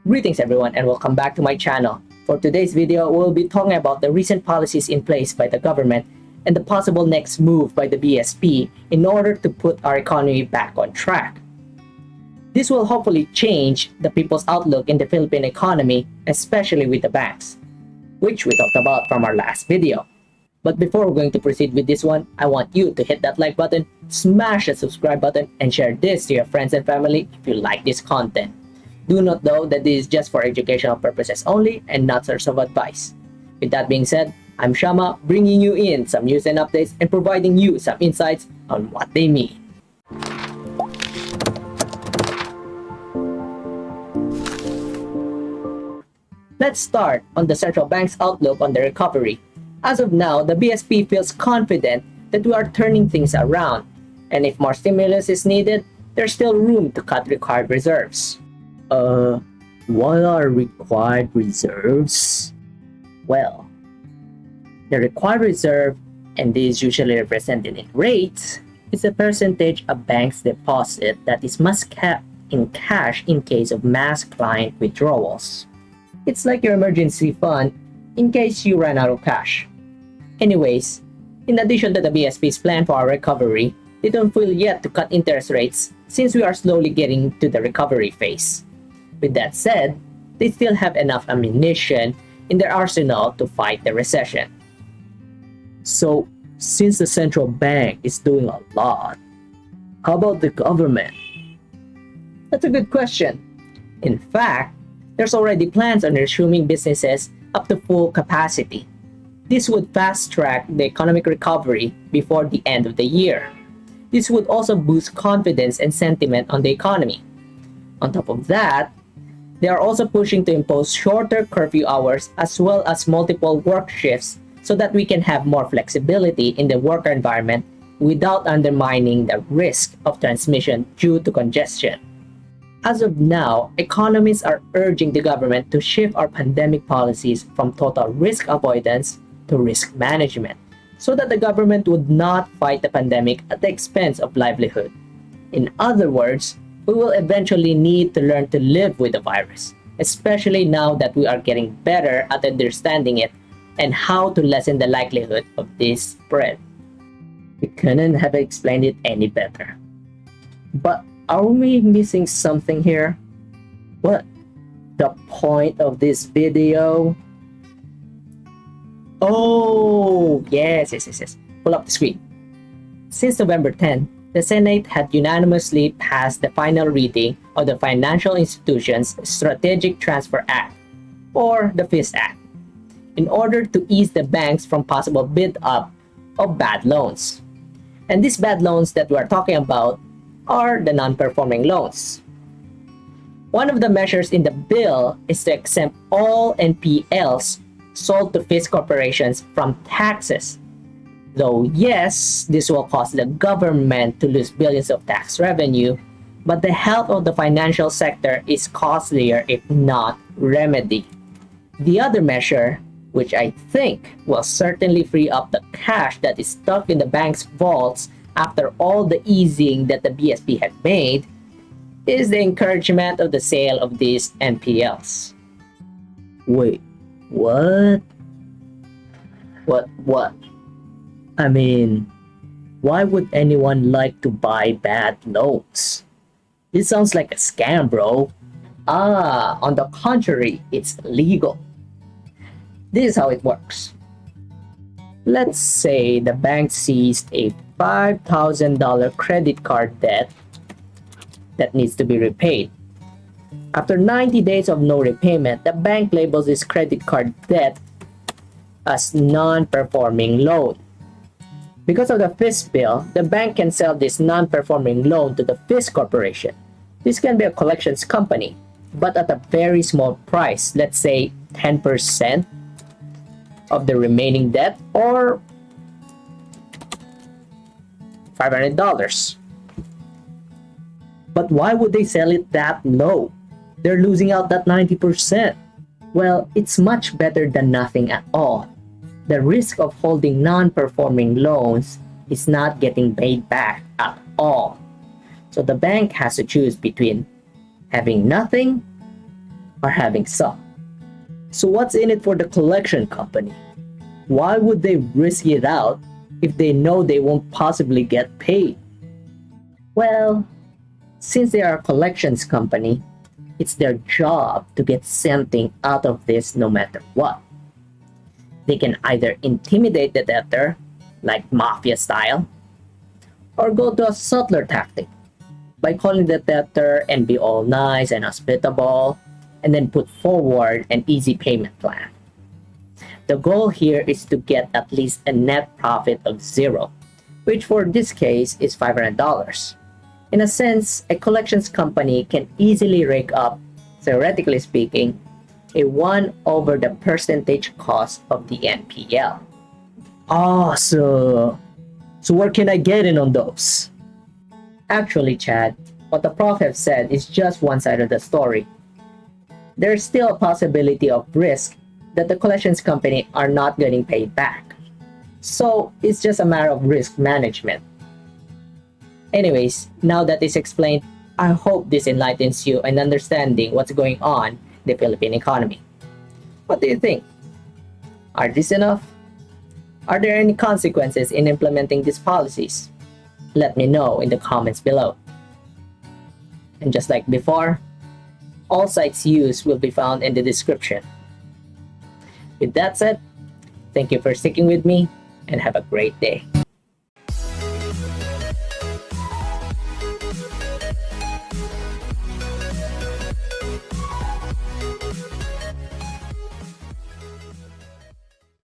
Greetings everyone and welcome back to my channel. For today's video, we'll be talking about the recent policies in place by the government and the possible next move by the BSP in order to put our economy back on track. This will hopefully change the people's outlook in the Philippine economy, especially with the banks, which we talked about from our last video. But before we're going to proceed with this one, I want you to hit that like button, smash the subscribe button, and share this to your friends and family if you like this content. Do note though that this is just for educational purposes only and not source of advice. With that being said, I'm Shama, bringing you in some news and updates and providing you some insights on what they mean. Let's start on the central bank's outlook on the recovery. As of now, the BSP feels confident that we are turning things around, and if more stimulus is needed, there's still room to cut required reserves. What are required reserves? Well, the required reserve, and this is usually represented in rates, is a percentage of bank's deposit that is must kept in cash in case of mass client withdrawals. It's like your emergency fund in case you run out of cash. Anyways, in addition to the BSP's plan for our recovery, they don't feel yet to cut interest rates since we are slowly getting to the recovery phase. With that said, they still have enough ammunition in their arsenal to fight the recession. So, since the central bank is doing a lot, how about the government? That's a good question. In fact, there's already plans on resuming businesses up to full capacity. This would fast-track the economic recovery before the end of the year. This would also boost confidence and sentiment on the economy. On top of that, they are also pushing to impose shorter curfew hours as well as multiple work shifts so that we can have more flexibility in the work environment without undermining the risk of transmission due to congestion. As of now, economists are urging the government to shift our pandemic policies from total risk avoidance to risk management so that the government would not fight the pandemic at the expense of livelihood. In other words, we will eventually need to learn to live with the virus, especially now that we are getting better at understanding it and how to lessen the likelihood of this spread. We couldn't have explained it any better. But are we missing something here? What? The point of this video? Oh, yes. Pull up the screen. Since November 10, the Senate had unanimously passed the final reading of the Financial Institutions Strategic Transfer Act, or the FIST Act, in order to ease the banks from possible build-up of bad loans. And these bad loans that we are talking about are the non-performing loans. One of the measures in the bill is to exempt all NPLs sold to FIST corporations from taxes. Though yes, this will cause the government to lose billions of tax revenue, but the health of the financial sector is costlier if not remedied. The other measure, which I think will certainly free up the cash that is stuck in the bank's vaults after all the easing that the BSP had made, is the encouragement of the sale of these NPLs. Wait, what? What? I mean, why would anyone like to buy bad loans? This sounds like a scam, bro. On the contrary, it's legal. This is how it works. Let's say the bank seized a $5,000 credit card debt that needs to be repaid. After 90 days of no repayment, the bank labels this credit card debt as non-performing loan. Because of the FIST bill, the bank can sell this non-performing loan to the FIST corporation. This can be a collections company, but at a very small price, let's say 10% of the remaining debt, or $500. But why would they sell it that low? They're losing out that 90%. Well, it's much better than nothing at all. The risk of holding non-performing loans is not getting paid back at all. So the bank has to choose between having nothing are having some. So what's in it for the collection company? Why would they risk it out if they know they won't possibly get paid? Well, since they are a collections company, it's their job to get something out of this no matter what. They can either intimidate the debtor, like mafia style, or go to a subtler tactic by calling the debtor and be all nice and hospitable, and then put forward an easy payment plan. The goal here is to get at least a net profit of zero, which for this case is $500. In a sense, a collections company can easily rake up, theoretically speaking, a 1 over the percentage cost of the NPL. Awesome! So where can I get in on those? Actually, Chad, what the prof have said is just one side of the story. There's still a possibility of risk that the collections company are not getting paid back. So it's just a matter of risk management. Anyways, now that is explained, I hope this enlightens you in understanding what's going on in the Philippine economy. What do you think? Are these enough? Are there any consequences in implementing these policies? Let me know in the comments below. And just like before, all sites used will be found in the description. With that said, thank you for sticking with me and have a great day.